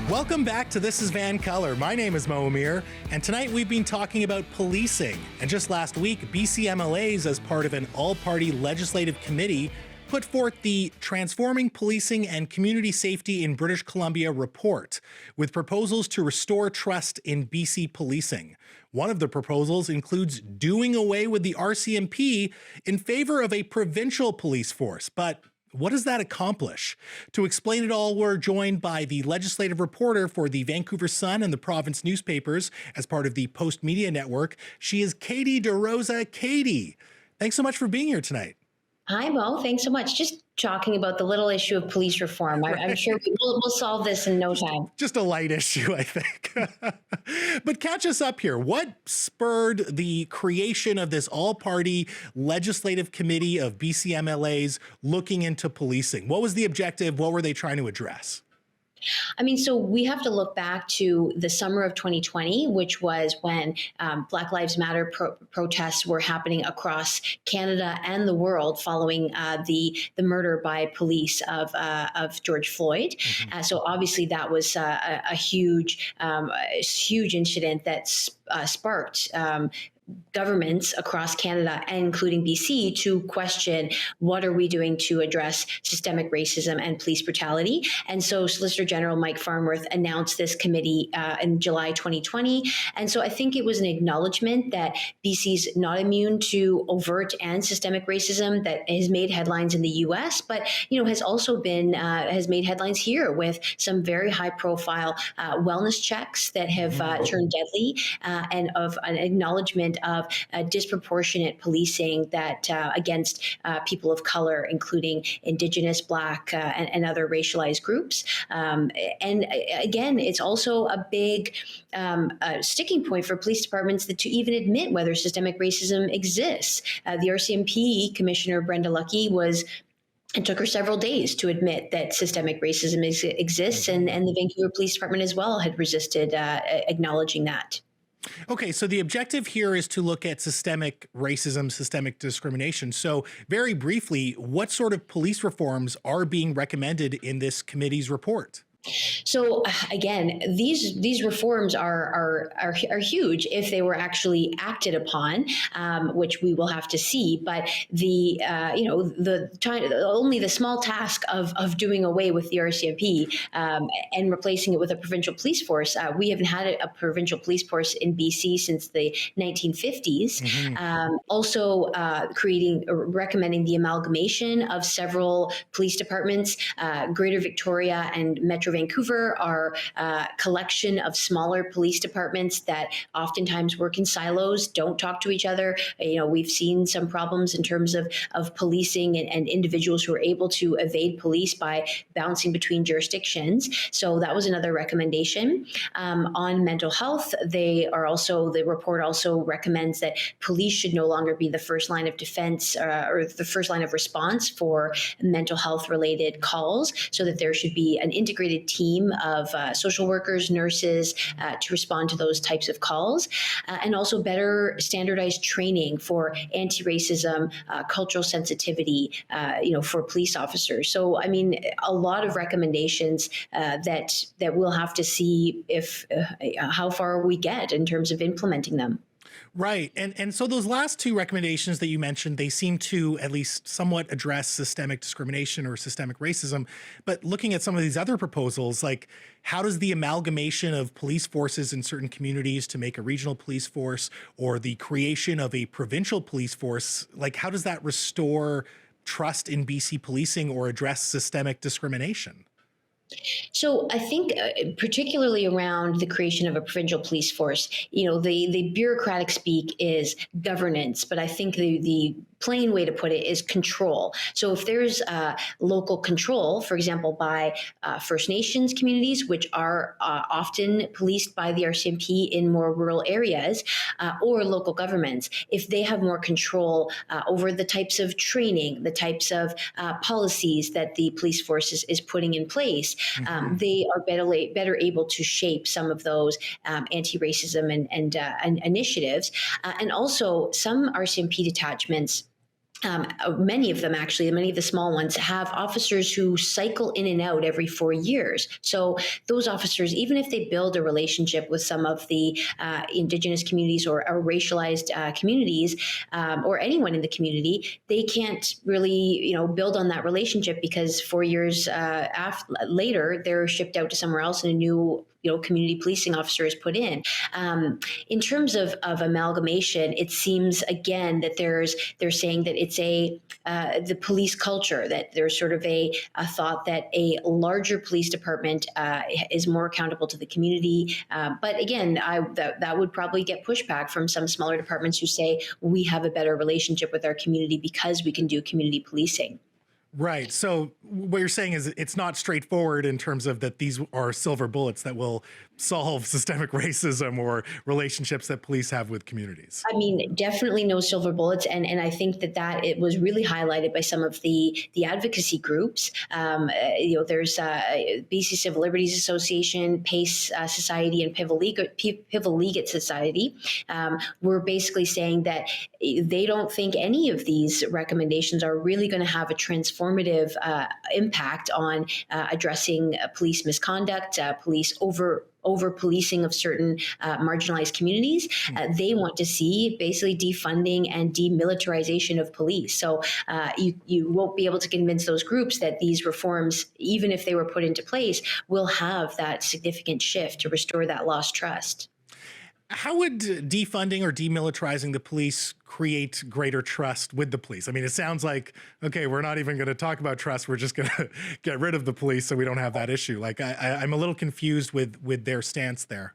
Welcome back to This is VANCOLOUR. My name is Mo Amir, and tonight we've been talking about policing. And just last week, BC MLAs, as part of an all-party legislative committee, put forth the Transforming Policing and Community Safety in British Columbia report, with proposals to restore trust in BC policing. One of the proposals includes doing away with the RCMP in favor of a provincial police force. But what does that accomplish? To explain it all, we're joined by the legislative reporter for the Vancouver Sun and the province newspapers as part of the Post Media Network. She is Katie DeRosa. Katie, thanks so much for being here tonight. Hi, Mo. Thanks so much. Just talking about the little issue of police reform. I'm sure we'll solve this in no time. Just a light issue, I think. But catch us up here. What spurred the creation of this all-party legislative committee of BC MLAs looking into policing? What was the objective? What were they trying to address? So we have to look back to the summer of 2020, which was when Black Lives Matter protests were happening across Canada and the world following the murder by police of George Floyd. Mm-hmm. So obviously that was a huge incident that sparked governments across Canada, including BC, to question what are we doing to address systemic racism and police brutality. And so Solicitor General Mike Farnworth announced this committee in July 2020. And so I think it was an acknowledgement that BC's not immune to overt and systemic racism that has made headlines in the US, but has also been has made headlines here with some very high profile wellness checks that have turned deadly, and of an acknowledgement of disproportionate policing that against people of color, including Indigenous, Black, and other racialized groups. And again, it's also a big sticking point for police departments to even admit whether systemic racism exists. The RCMP Commissioner Brenda Lucki it took her several days to admit that systemic racism exists, and the Vancouver Police Department as well had resisted acknowledging that. Okay, so the objective here is to look at systemic racism, systemic discrimination. So very briefly, what sort of police reforms are being recommended in this committee's report? So again, these reforms are huge if they were actually acted upon, which we will have to see. But only the small task of doing away with the RCMP and replacing it with a provincial police force. We haven't had a provincial police force in BC since the 1950s. Mm-hmm. Also, recommending the amalgamation of several police departments. Greater Victoria and Metro Vancouver are a collection of smaller police departments that oftentimes work in silos, don't talk to each other. We've seen some problems in terms of policing and individuals who are able to evade police by bouncing between jurisdictions. So that was another recommendation. On mental health, the report also recommends that police should no longer be the first line of defense or the first line of response for mental health related calls, so that there should be an integrated team of social workers, nurses to respond to those types of calls, and also better standardized training for anti-racism, cultural sensitivity, for police officers. So, a lot of recommendations that we'll have to see if how far we get in terms of implementing them. Right. And so those last two recommendations that you mentioned, they seem to at least somewhat address systemic discrimination or systemic racism. But looking at some of these other proposals, like how does the amalgamation of police forces in certain communities to make a regional police force, or the creation of a provincial police force, like how does that restore trust in BC policing or address systemic discrimination? So I think particularly around the creation of a provincial police force, the bureaucratic speak is governance, but I think the plain way to put it is control. So if there's local control, for example, by First Nations communities, which are often policed by the RCMP in more rural areas, or local governments, if they have more control over the types of training, the types of policies that the police force is putting in place, they are better able to shape some of those anti-racism and initiatives. And also some RCMP detachments many of them actually, many of the small ones have officers who cycle in and out every 4 years. So those officers, even if they build a relationship with some of the Indigenous communities or racialized communities, or anyone in the community, they can't really, build on that relationship because 4 years later, they're shipped out to somewhere else and a new community policing officer is put in. In terms of amalgamation, it seems again that they're saying that it's the police culture, that there's sort of a thought that a larger police department is more accountable to the community. But again, that would probably get pushback from some smaller departments who say we have a better relationship with our community because we can do community policing. Right. So what you're saying is it's not straightforward in terms of that these are silver bullets that will solve systemic racism or relationships that police have with communities. I mean, definitely no silver bullets, and I think that it was really highlighted by some of the advocacy groups. There's BC Civil Liberties Association, PACE Society, and Pivolegat Society. Were basically saying that they don't think any of these recommendations are really going to have a transformative impact on addressing police misconduct, police over policing of certain marginalized communities. They want to see basically defunding and demilitarization of police. So you won't be able to convince those groups that these reforms, even if they were put into place, will have that significant shift to restore that lost trust. How would defunding or demilitarizing the police create greater trust with the police? I mean, it sounds like, okay, we're not even going to talk about trust. We're just going to get rid of the police so we don't have that issue. Like, I'm a little confused with their stance there.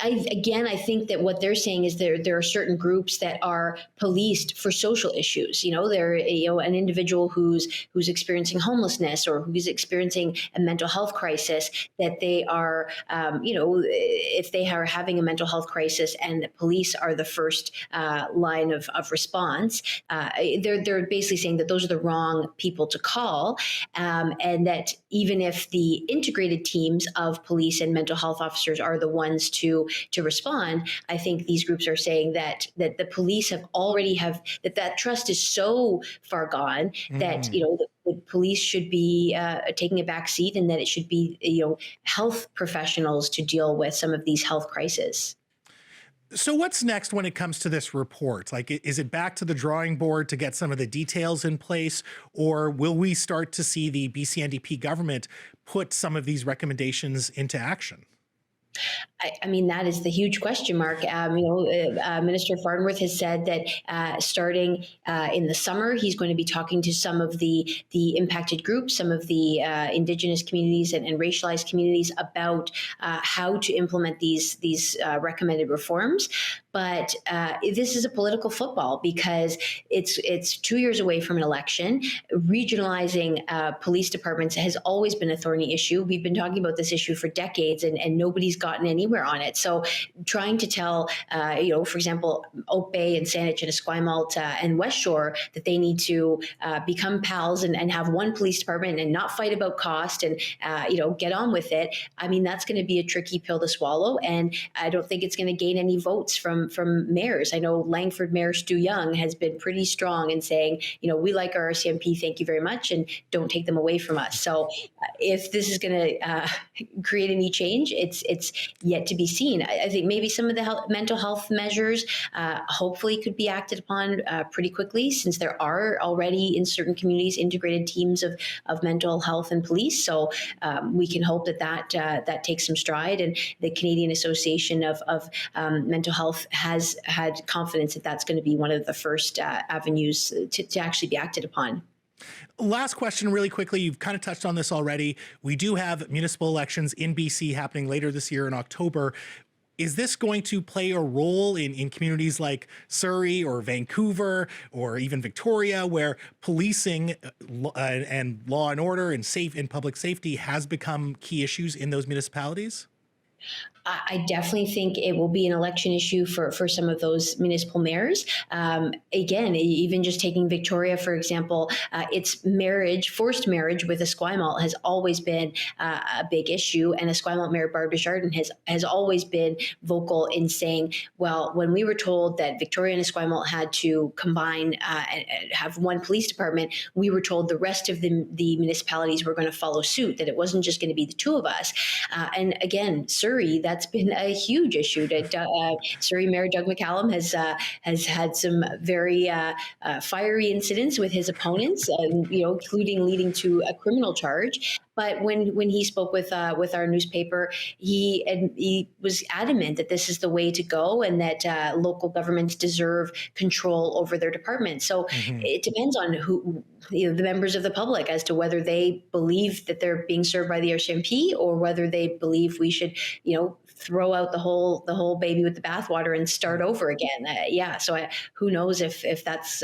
I think that what they're saying is there are certain groups that are policed for social issues. They're an individual who's experiencing homelessness or who's experiencing a mental health crisis, that they are, if they are having a mental health crisis and the police are the first line of response, they're basically saying that those are the wrong people to call, and that even if the integrated teams of police and mental health officers are the ones to respond, I think these groups are saying that the police that trust is so far gone that the police should be taking a back seat, and that it should be health professionals to deal with some of these health crises. So what's next when it comes to this report? Like, is it back to the drawing board to get some of the details in place, or will we start to see the BC NDP government put some of these recommendations into action? I mean, that is the huge question mark. Minister Farnworth has said that starting in the summer, he's going to be talking to some of the impacted groups, some of the Indigenous communities and racialized communities about how to implement these recommended reforms. But this is a political football because it's 2 years away from an election. Regionalizing police departments has always been a thorny issue. We've been talking about this issue for decades, and nobody's gotten anywhere on it. So trying to tell, for example, Oak Bay and Saanich and Esquimalt and West Shore that they need to become pals and have one police department and not fight about cost and, get on with it. I mean, that's going to be a tricky pill to swallow. And I don't think it's going to gain any votes from mayors. I know Langford Mayor Stu Young has been pretty strong in saying, we like our RCMP, thank you very much, and don't take them away from us. So if this is going to create any change, it's yet to be seen. I think maybe some of the mental health measures hopefully could be acted upon pretty quickly, since there are already in certain communities integrated teams of mental health and police. So we can hope that takes some stride, and the Canadian Association of Mental Health has had confidence that that's going to be one of the first avenues to actually be acted upon. Last question really quickly. You've kind of touched on this already. We do have municipal elections in BC happening later this year in October. Is this going to play a role in communities like Surrey or Vancouver or even Victoria, where policing and law and order and public safety has become key issues in those municipalities? I definitely think it will be an election issue for some of those municipal mayors. Again, even just taking Victoria, for example, its forced marriage with Esquimalt has always been a big issue. And Esquimalt Mayor Barb Desjardins has always been vocal in saying, well, when we were told that Victoria and Esquimalt had to combine and have one police department, we were told the rest of the municipalities were going to follow suit, that it wasn't just going to be the two of us. And again, Surrey, that's been a huge issue. Surrey Mayor Doug McCallum has had some very fiery incidents with his opponents, and including leading to a criminal charge. But when he spoke with our newspaper, he was adamant that this is the way to go, and that local governments deserve control over their departments. So it depends on who the members of the public as to whether they believe that they're being served by the RCMP, or whether they believe we should throw out the whole baby with the bathwater and start over again. So who knows if that's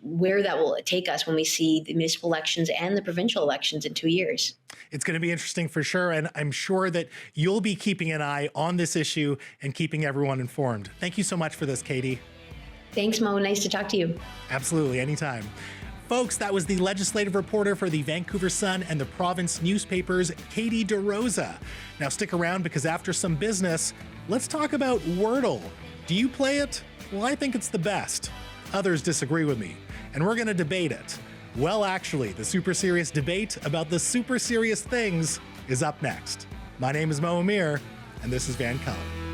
where that will take us when we see the municipal elections and the provincial elections in 2 years. It's going to be interesting for sure. And I'm sure that you'll be keeping an eye on this issue and keeping everyone informed. Thank you so much for this, Katie. Thanks, Mo. Nice to talk to you. Absolutely. Anytime. Folks, that was the legislative reporter for the Vancouver Sun and the province newspapers, Katie DeRosa. Now stick around, because after some business, let's talk about Wordle. Do you play it? Well, I think it's the best. Others disagree with me, and we're going to debate it. Well, actually, the super serious debate about the super serious things is up next. My name is Mo Amir, and this is VANCOLOUR.